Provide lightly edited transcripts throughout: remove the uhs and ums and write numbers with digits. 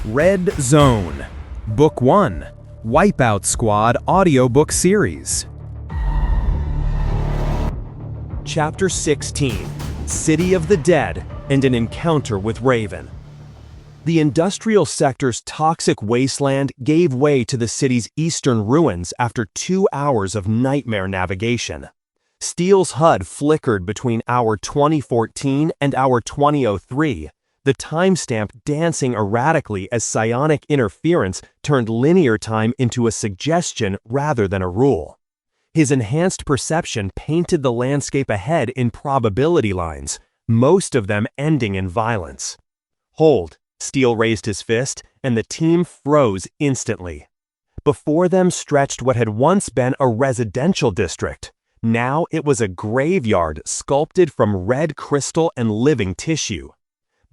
Red Zone, Book 1, Wipeout Squad Audiobook Series. Chapter 16, City of the Dead and an Encounter with Raven. The industrial sector's toxic wasteland gave way to the city's eastern ruins after 2 hours of nightmare navigation. Steel's HUD flickered between hour 2014 and hour 2003, the timestamp dancing erratically as psionic interference turned linear time into a suggestion rather than a rule. His enhanced perception painted the landscape ahead in probability lines, most of them ending in violence. Hold. Steel raised his fist, and the team froze instantly. Before them stretched what had once been a residential district. Now it was a graveyard sculpted from red crystal and living tissue.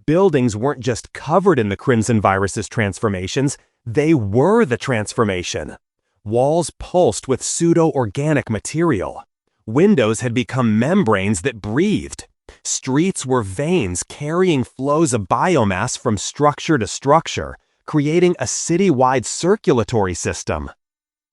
Buildings weren't just covered in the Crimson Virus's transformations, they were the transformation. Walls pulsed with pseudo-organic material. Windows had become membranes that breathed. Streets were veins carrying flows of biomass from structure to structure, creating a city-wide circulatory system.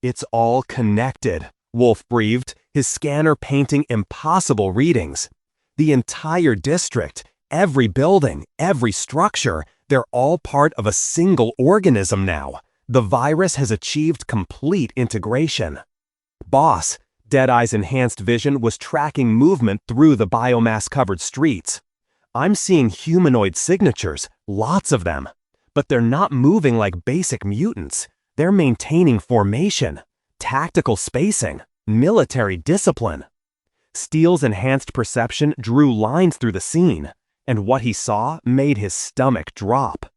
"It's all connected," Wolf breathed, his scanner painting impossible readings. The entire district, every building, every structure, they're all part of a single organism now. The virus has achieved complete integration. "Boss," Deadeye's enhanced vision was tracking movement through the biomass-covered streets. "I'm seeing humanoid signatures, lots of them. But they're not moving like basic mutants. They're maintaining formation, tactical spacing, military discipline." Steel's enhanced perception drew lines through the scene, and what he saw made his stomach drop.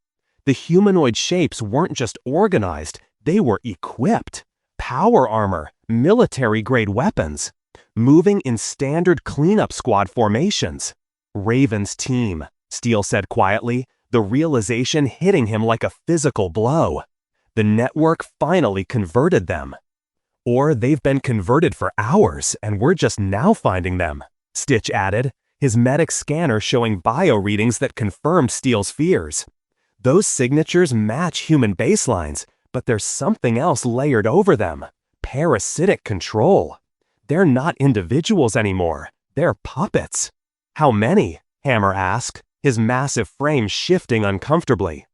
The humanoid shapes weren't just organized, they were equipped. Power armor, military-grade weapons, moving in standard cleanup squad formations. "Raven's team," Steel said quietly, the realization hitting him like a physical blow. The network finally converted them. "Or they've been converted for hours, and we're just now finding them," Stitch added, his medic scanner showing bio readings that confirmed Steel's fears. "Those signatures match human baselines, but there's something else layered over them. Parasitic control. They're not individuals anymore. They're puppets." "How many?" Hammer asked, his massive frame shifting uncomfortably.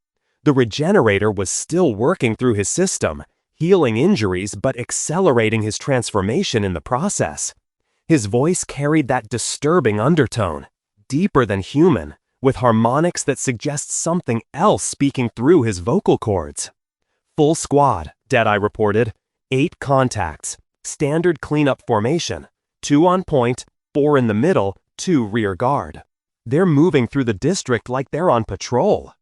The regenerator was still working through his system, healing injuries but accelerating his transformation in the process. His voice carried that disturbing undertone, deeper than human, with harmonics that suggest something else speaking through his vocal cords. "Full squad," Deadeye reported. 8 contacts, standard cleanup formation, 2 on point, 4 in the middle, 2 rear guard. They're moving through the district like they're on patrol.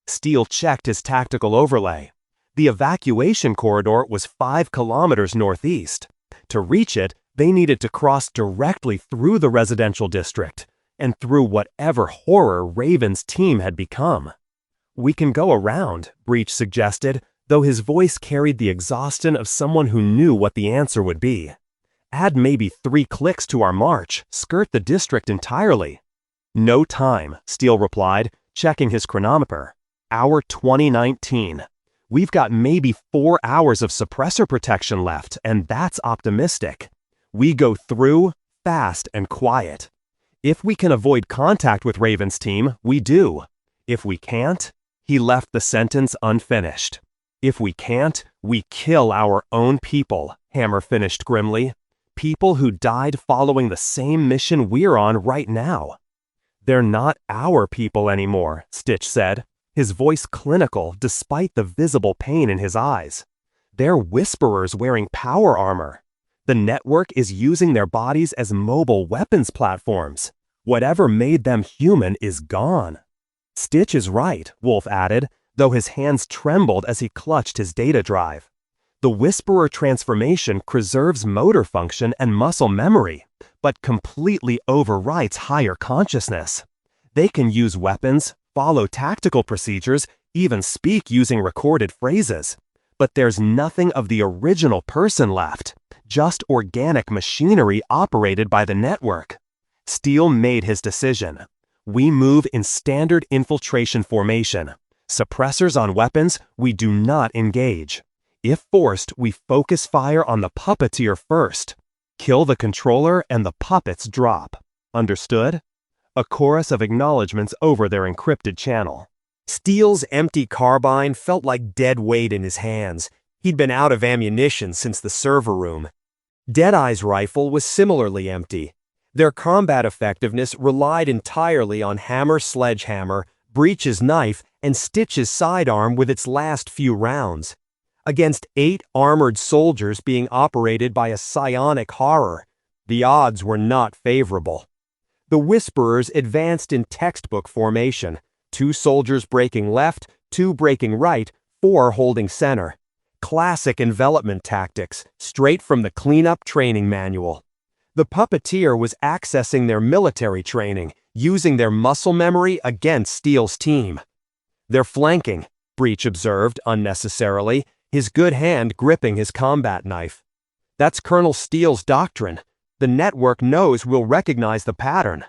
Steel checked his tactical overlay. The evacuation corridor was 5 kilometers northeast. To reach it, they needed to cross directly through the residential district and through whatever horror Raven's team had become. "We can go around," Breach suggested, though his voice carried the exhaustion of someone who knew what the answer would be. "Add maybe 3 clicks to our march, skirt the district entirely." "No time," Steel replied, checking his chronometer. "Hour 2019. We've got maybe 4 hours of suppressor protection left, and that's optimistic. We go through, fast and quiet. If we can avoid contact with Raven's team, we do. If we can't," he left the sentence unfinished. "If we can't, we kill our own people," Hammer finished grimly. "People who died following the same mission we're on right now." "They're not our people anymore," Stitch said, his voice clinical despite the visible pain in his eyes. "They're whisperers wearing power armor. The network is using their bodies as mobile weapons platforms. Whatever made them human is gone." "Stitch is right," Wolf added, though his hands trembled as he clutched his data drive. "The Whisperer transformation preserves motor function and muscle memory, but completely overwrites higher consciousness. They can use weapons, follow tactical procedures, even speak using recorded phrases. But there's nothing of the original person left, just organic machinery operated by the network." Steel made his decision. "We move in standard infiltration formation. Suppressors on weapons, we do not engage. If forced, we focus fire on the puppeteer first. Kill the controller and the puppets drop. Understood? A chorus of acknowledgments over their encrypted channel. Steele's empty carbine felt like dead weight in his hands. He'd been out of ammunition since the server room. Deadeye's rifle was similarly empty. Their combat effectiveness relied entirely on Hammer's sledgehammer, Breach's knife, and Stitch's sidearm with its last few rounds. Against 8 armored soldiers being operated by a psionic horror, the odds were not favorable. The Whisperers advanced in textbook formation, 2 soldiers breaking left, 2 breaking right, 4 holding center. Classic envelopment tactics, straight from the cleanup training manual. The puppeteer was accessing their military training, using their muscle memory against Steele's team. "They're flanking," Breach observed unnecessarily, his good hand gripping his combat knife. "That's Colonel Steele's doctrine. The network knows we'll recognize the pattern."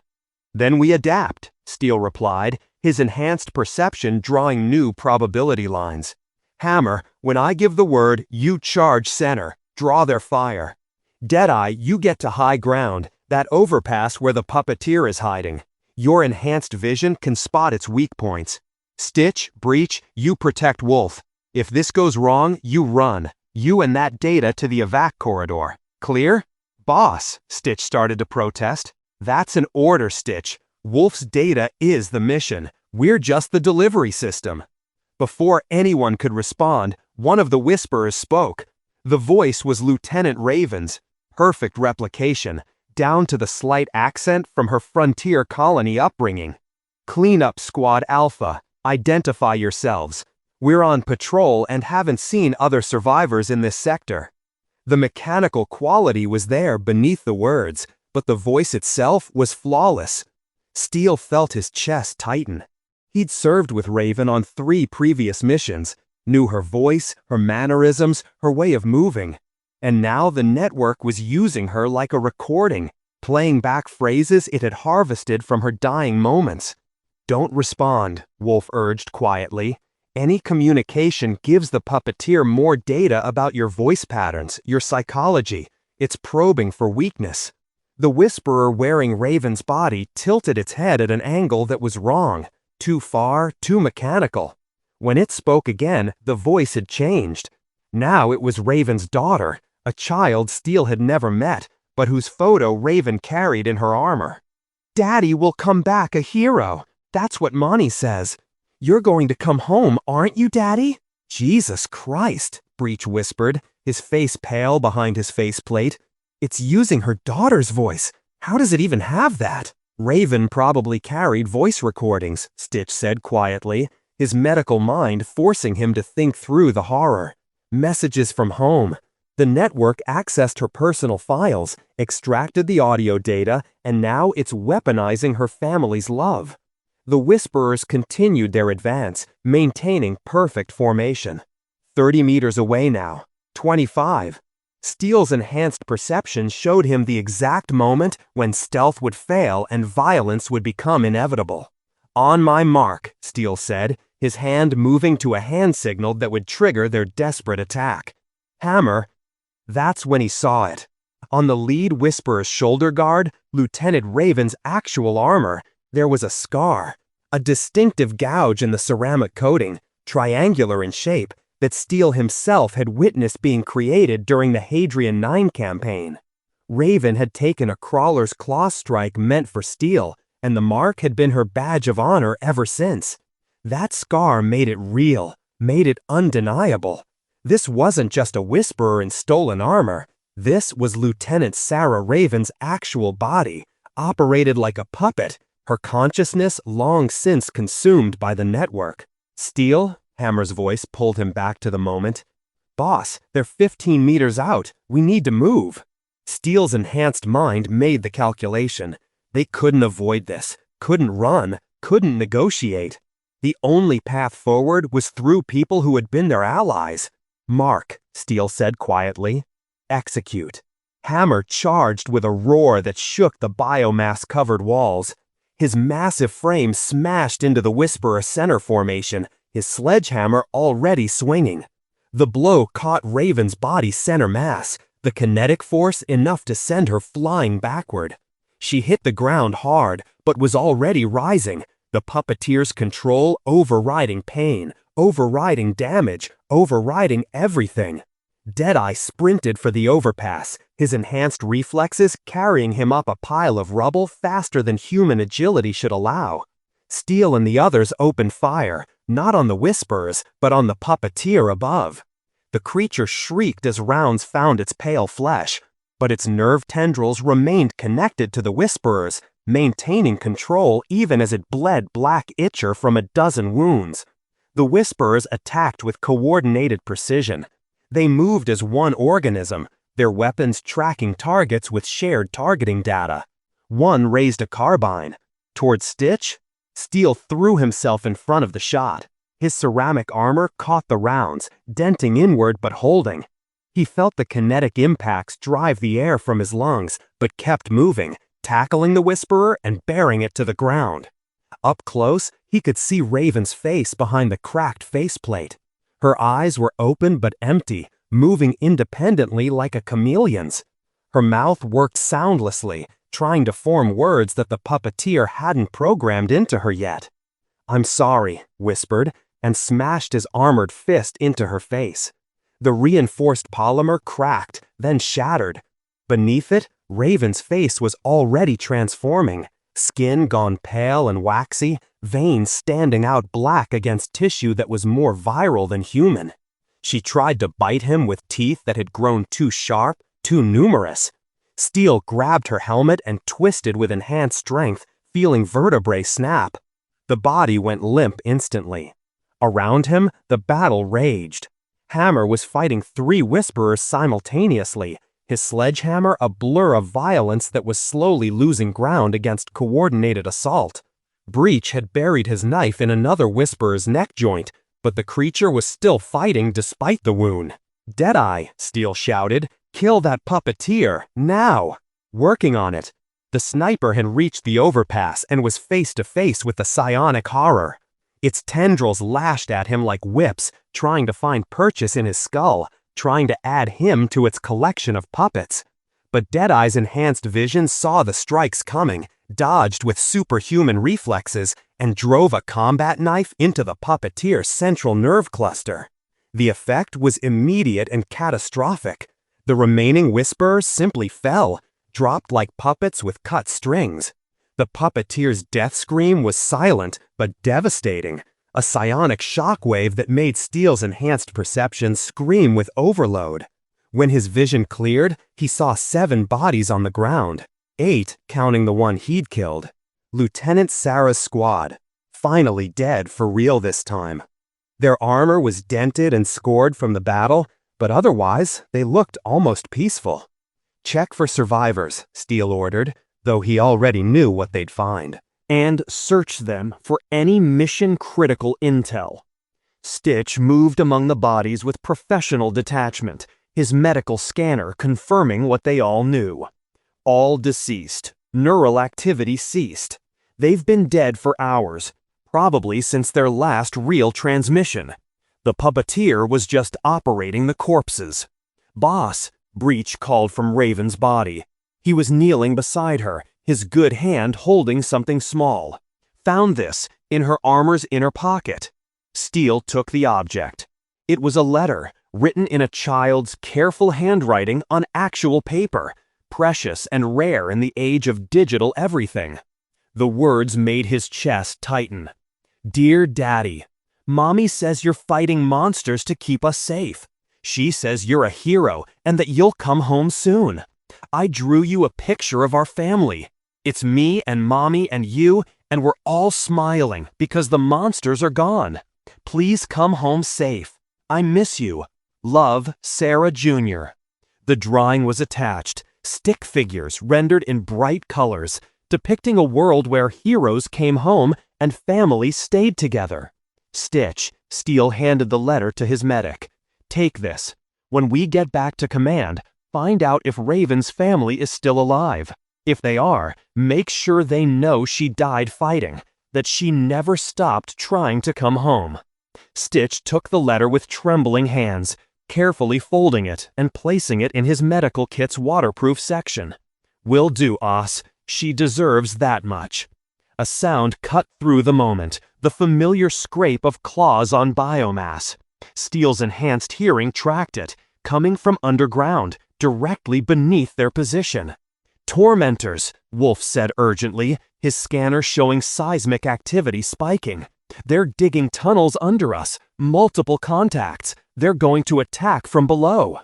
"Then we adapt," Steele replied, his enhanced perception drawing new probability lines. "Hammer, when I give the word, you charge center, draw their fire. Deadeye, you get to high ground, that overpass where the puppeteer is hiding. Your enhanced vision can spot its weak points. Stitch, Breach, you protect Wolf. If this goes wrong, you run. You and that data to the evac corridor. Clear?" "Boss," Stitch started to protest. "That's an order, Stitch. Wolf's data is the mission. We're just the delivery system." Before anyone could respond, one of the Whisperers spoke. The voice was Lieutenant Raven's, perfect replication, down to the slight accent from her frontier colony upbringing. "Cleanup Squad Alpha, identify yourselves. We're on patrol and haven't seen other survivors in this sector." The mechanical quality was there beneath the words, but the voice itself was flawless. Steele felt his chest tighten. He'd served with Raven on 3 previous missions, knew her voice, her mannerisms, her way of moving. And now the network was using her like a recording, playing back phrases it had harvested from her dying moments. "Don't respond," Wolf urged quietly. "Any communication gives the puppeteer more data about your voice patterns, your psychology. It's probing for weakness." The Whisperer wearing Raven's body tilted its head at an angle that was wrong, too far, too mechanical. When it spoke again, the voice had changed. Now it was Raven's daughter, a child Steele had never met, but whose photo Raven carried in her armor. "Daddy will come back a hero. That's what Monty says. You're going to come home, aren't you, Daddy?" "Jesus Christ," Breach whispered, his face pale behind his faceplate. "It's using her daughter's voice. How does it even have that?" "Raven probably carried voice recordings," Stitch said quietly, his medical mind forcing him to think through the horror. "Messages from home. The network accessed her personal files, extracted the audio data, and now it's weaponizing her family's love." The Whisperers continued their advance, maintaining perfect formation. 30 meters away now. 25. Steele's enhanced perception showed him the exact moment when stealth would fail and violence would become inevitable. "On my mark," Steele said, his hand moving to a hand signal that would trigger their desperate attack. "Hammer." That's when he saw it. On the lead Whisperer's shoulder guard, Lieutenant Raven's actual armor, there was a scar, a distinctive gouge in the ceramic coating, triangular in shape, that Steele himself had witnessed being created during the Hadrian 9 campaign. Raven had taken a crawler's claw strike meant for Steele, and the mark had been her badge of honor ever since. That scar made it real, made it undeniable. This wasn't just a Whisperer in stolen armor. This was Lieutenant Sarah Raven's actual body, operated like a puppet, her consciousness long since consumed by the network. "Steele?" Hammer's voice pulled him back to the moment. "Boss, they're 15 meters out. We need to move." Steele's enhanced mind made the calculation. They couldn't avoid this, couldn't run, couldn't negotiate. The only path forward was through people who had been their allies. "Mark," Steele said quietly. "Execute." Hammer charged with a roar that shook the biomass-covered walls. His massive frame smashed into the Whisperer center formation, his sledgehammer already swinging. The blow caught Raven's body center mass, the kinetic force enough to send her flying backward. She hit the ground hard, but was already rising, the puppeteer's control overriding pain, overriding damage, overriding everything. Deadeye sprinted for the overpass, his enhanced reflexes carrying him up a pile of rubble faster than human agility should allow. Steele and the others opened fire, not on the Whisperers, but on the puppeteer above. The creature shrieked as rounds found its pale flesh, but its nerve tendrils remained connected to the Whisperers, maintaining control even as it bled black ichor from a dozen wounds. The Whisperers attacked with coordinated precision. They moved as one organism, their weapons tracking targets with shared targeting data. One raised a carbine. Toward Stitch, Steele threw himself in front of the shot. His ceramic armor caught the rounds, denting inward but holding. He felt the kinetic impacts drive the air from his lungs, but kept moving, tackling the Whisperer and bearing it to the ground. Up close, he could see Raven's face behind the cracked faceplate. Her eyes were open but empty, moving independently like a chameleon's. Her mouth worked soundlessly, trying to form words that the puppeteer hadn't programmed into her yet. "I'm sorry," whispered, and smashed his armored fist into her face. The reinforced polymer cracked, then shattered. Beneath it, Raven's face was already transforming, skin gone pale and waxy, veins standing out black against tissue that was more viral than human. She tried to bite him with teeth that had grown too sharp, too numerous. Steele grabbed her helmet and twisted with enhanced strength, feeling vertebrae snap. The body went limp instantly. Around him, the battle raged. Hammer was fighting 3 Whisperers simultaneously, his sledgehammer a blur of violence that was slowly losing ground against coordinated assault. Breach had buried his knife in another Whisperer's neck joint, but the creature was still fighting despite the wound. "Deadeye," Steele shouted, "kill that puppeteer, now!" Working on it. The sniper had reached the overpass and was face to face with the psionic horror. Its tendrils lashed at him like whips, trying to find purchase in his skull, trying to add him to its collection of puppets. But Deadeye's enhanced vision saw the strikes coming, dodged with superhuman reflexes, and drove a combat knife into the puppeteer's central nerve cluster. The effect was immediate and catastrophic. The remaining Whisperers simply fell, dropped like puppets with cut strings. The puppeteer's death scream was silent but devastating, a psionic shockwave that made Steele's enhanced perception scream with overload. When his vision cleared, he saw 7 bodies on the ground, 8 counting the one he'd killed. Lieutenant Sarah's squad, finally dead for real this time. Their armor was dented and scored from the battle, but otherwise they looked almost peaceful. "Check for survivors," Steele ordered, though he already knew what they'd find. "And search them for any mission-critical intel." Stitch moved among the bodies with professional detachment, his medical scanner confirming what they all knew. All deceased. Neural activity ceased. They've been dead for hours, probably since their last real transmission. The puppeteer was just operating the corpses. "Boss," Breach called from Raven's body. He was kneeling beside her, his good hand holding something small. "Found this in her armor's inner pocket." Steele took the object. It was a letter, written in a child's careful handwriting on actual paper, precious and rare in the age of digital everything. The words made his chest tighten. "Dear Daddy, Mommy says you're fighting monsters to keep us safe. She says you're a hero and that you'll come home soon. I drew you a picture of our family. It's me and Mommy and you, and we're all smiling because the monsters are gone. Please come home safe. I miss you. Love, Sarah Jr." The drawing was attached, stick figures rendered in bright colors, depicting a world where heroes came home and families stayed together. "Stitch," Steele handed the letter to his medic. "Take this. When we get back to command, find out if Raven's family is still alive. If they are, make sure they know she died fighting, that she never stopped trying to come home. Stitch took the letter with trembling hands, carefully folding it and placing it in his medical kit's waterproof section. "Will do, Oss. She deserves that much." A sound cut through the moment, the familiar scrape of claws on biomass. Steele's enhanced hearing tracked it, coming from underground, directly beneath their position. "Tormentors," Wolf said urgently, his scanner showing seismic activity spiking. "They're digging tunnels under us, multiple contacts. They're going to attack from below."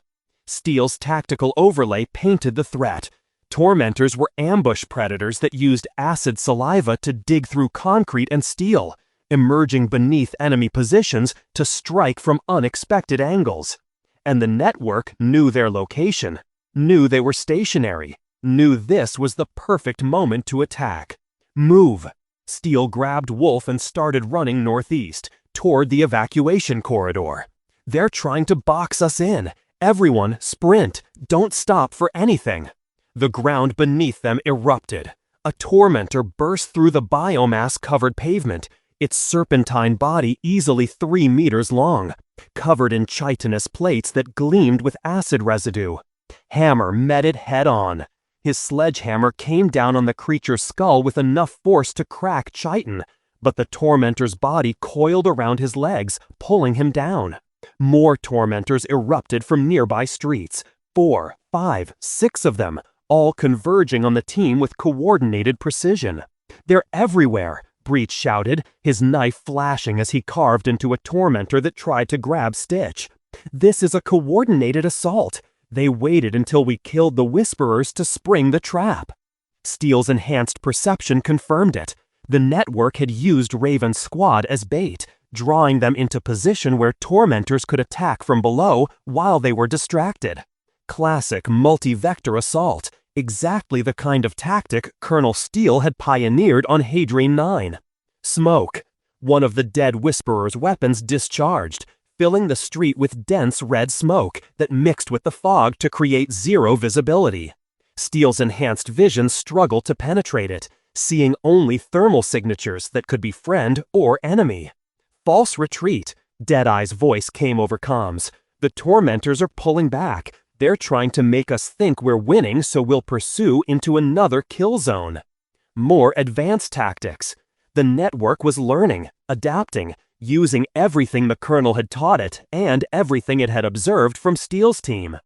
Steele's tactical overlay painted the threat. Tormentors were ambush predators that used acid saliva to dig through concrete and steel, emerging beneath enemy positions to strike from unexpected angles. And the network knew their location, knew they were stationary, knew this was the perfect moment to attack. "Move!" Steele grabbed Wolf and started running northeast, toward the evacuation corridor. "They're trying to box us in. Everyone, sprint! Don't stop for anything!" The ground beneath them erupted. A tormentor burst through the biomass-covered pavement, its serpentine body easily 3 meters long, covered in chitinous plates that gleamed with acid residue. Hammer met it head-on. His sledgehammer came down on the creature's skull with enough force to crack chitin, but the tormentor's body coiled around his legs, pulling him down. More tormentors erupted from nearby streets. 4, 5, 6 of them, all converging on the team with coordinated precision. "They're everywhere," Breach shouted, his knife flashing as he carved into a tormentor that tried to grab Stitch. "This is a coordinated assault. They waited until we killed the Whisperers to spring the trap." Steele's enhanced perception confirmed it. The network had used Raven's squad as bait, drawing them into position where tormentors could attack from below while they were distracted. Classic multi-vector assault, exactly the kind of tactic Colonel Steele had pioneered on Hadrian 9. Smoke. One of the dead Whisperer's weapons discharged, filling the street with dense red smoke that mixed with the fog to create zero visibility. Steele's enhanced vision struggled to penetrate it, seeing only thermal signatures that could be friend or enemy. "False retreat," Deadeye's voice came over comms. "The tormentors are pulling back. They're trying to make us think we're winning, so we'll pursue into another kill zone." More advanced tactics. The network was learning, adapting, using everything the Colonel had taught it and everything it had observed from Steele's team.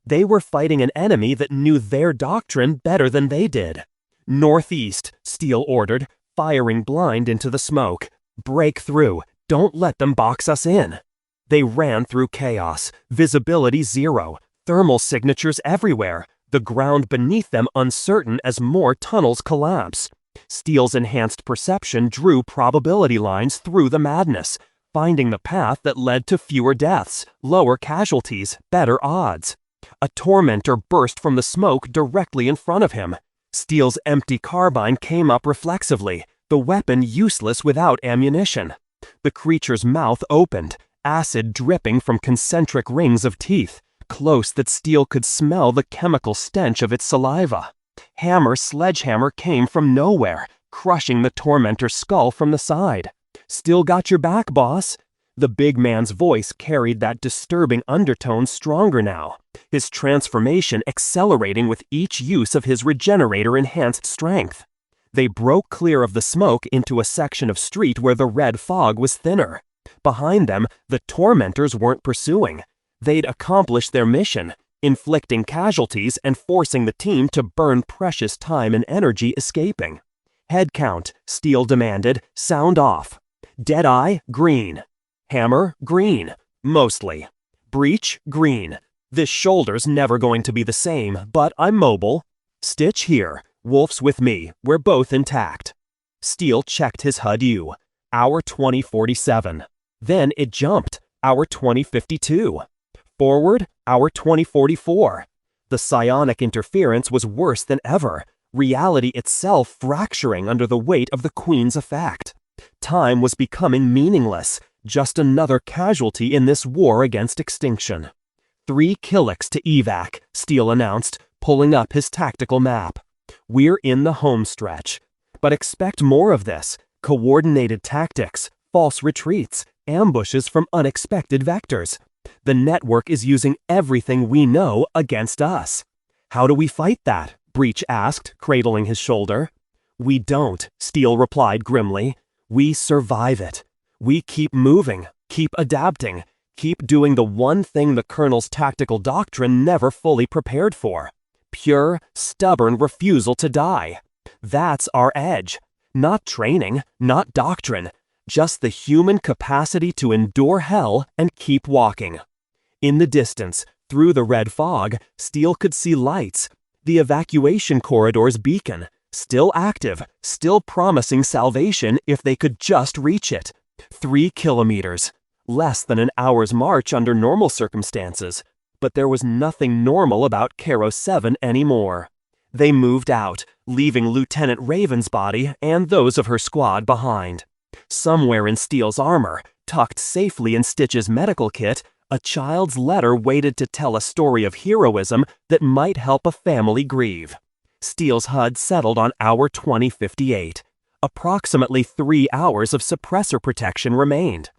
They were fighting an enemy that knew their doctrine better than they did. "Northeast," Steele ordered, firing blind into the smoke. "Break through. Don't let them box us in." They ran through chaos, visibility zero, thermal signatures everywhere, the ground beneath them uncertain as more tunnels collapse. Steele's enhanced perception drew probability lines through the madness, finding the path that led to fewer deaths, lower casualties, better odds. A tormentor burst from the smoke directly in front of him. Steele's empty carbine came up reflexively, the weapon useless without ammunition. The creature's mouth opened, acid dripping from concentric rings of teeth, close that Steele could smell the chemical stench of its saliva. Hammer's sledgehammer came from nowhere, crushing the tormentor's skull from the side. "Still got your back, boss." The big man's voice carried that disturbing undertone stronger now, his transformation accelerating with each use of his regenerator-enhanced strength. They broke clear of the smoke into a section of street where the red fog was thinner. Behind them, the tormentors weren't pursuing. They'd accomplished their mission, inflicting casualties and forcing the team to burn precious time and energy escaping. "Head count," Steele demanded. "Sound off." "Deadeye, green. Hammer, green. Mostly. Breach, green. This shoulder's never going to be the same, but I'm mobile. Stitch here. Wolf's with me. We're both intact." Steele checked his HUD-U. Hour 2047. Then it jumped. Hour 2052. Forward, hour 2044. The psionic interference was worse than ever, reality itself fracturing under the weight of the Queen's effect. Time was becoming meaningless, just another casualty in this war against extinction. 3 Killicks to evac, Steele announced, pulling up his tactical map. "We're in the home stretch. But expect more of this. Coordinated tactics, false retreats, ambushes from unexpected vectors. The network is using everything we know against us. How do we fight that? Breach asked, cradling his shoulder. We don't, Steele replied grimly. We survive it. We keep moving, keep adapting, keep doing the one thing the Colonel's tactical doctrine never fully prepared for. Pure, stubborn refusal to die. That's our edge. Not training, not doctrine, just the human capacity to endure hell and keep walking. In the distance, through the red fog, Steele could see lights. The evacuation corridor's beacon, still active, still promising salvation if they could just reach it. 3 kilometers. Less than an hour's march under normal circumstances. But there was nothing normal about Caro 7 anymore. They moved out, leaving Lieutenant Raven's body and those of her squad behind. Somewhere in Steele's armor, tucked safely in Stitch's medical kit, a child's letter waited to tell a story of heroism that might help a family grieve. Steele's HUD settled on hour 2058. Approximately 3 hours of suppressor protection remained.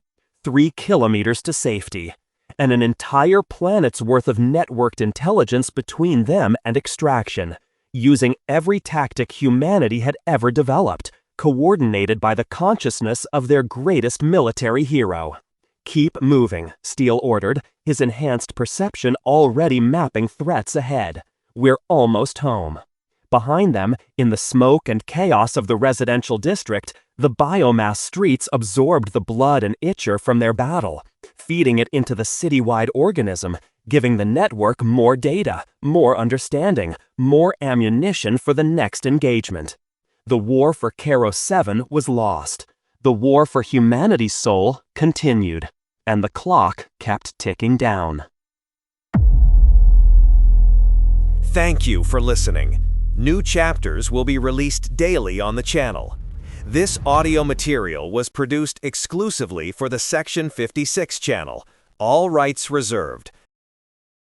3 kilometers to safety. And an entire planet's worth of networked intelligence between them and extraction, using every tactic humanity had ever developed, coordinated by the consciousness of their greatest military hero. Keep moving, Steele ordered, his enhanced perception already mapping threats ahead. We're almost home. Behind them, in the smoke and chaos of the residential district, the biomass streets absorbed the blood and itcher from their battle, feeding it into the citywide organism, giving the network more data, more understanding, more ammunition for the next engagement. The war for Caro 7 was lost. The war for humanity's soul continued, and the clock kept ticking down. Thank you for listening. New chapters will be released daily on the channel. This audio material was produced exclusively for the Section 56 channel. All rights reserved.